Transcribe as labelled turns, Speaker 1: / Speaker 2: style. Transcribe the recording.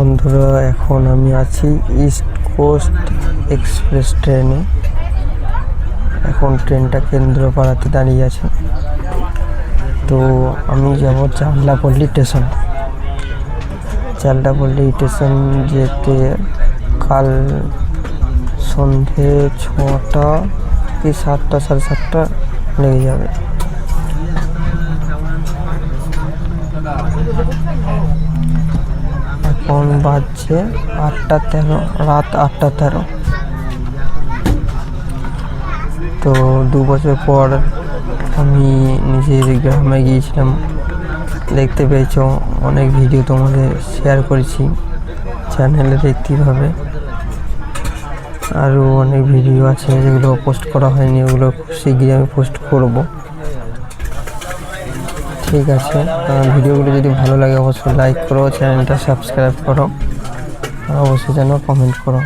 Speaker 1: বন্ধুরা, এখন আমি আছি ইস্ট কোস্ট এক্সপ্রেস ট্রেনে। এখন ট্রেনটা কেন্দ্রপাড়াতে দাঁড়িয়ে আছে। তো আমি যাব চাল্লাপল্লী স্টেশন। চাল্লাপল্লী স্টেশন যেতে কাল সন্ধে 6টা কি 7টা, সাড়ে 7টা লেগে যাবে। এখন বাজছে 8টা 13, রাত 8টা 13। তো 2 বছর পর আমি নিজের গ্রামে গিয়েছিলাম। দেখতে পেয়েছো, অনেক ভিডিও তোমাদের শেয়ার করেছি, চ্যানেলে দেখতেই পাবে। আরও অনেক ভিডিও আছে যেগুলো পোস্ট করা হয়নি, ওগুলো খুব শীঘ্রই আমি পোস্ট করব। ঠিক আছে, ভিডিওগুলো যদি ভালো লাগে অবশ্যই লাইক করো, চ্যানেলটা সাবস্ক্রাইব করো, আর অবশ্যই যেন কমেন্ট করো।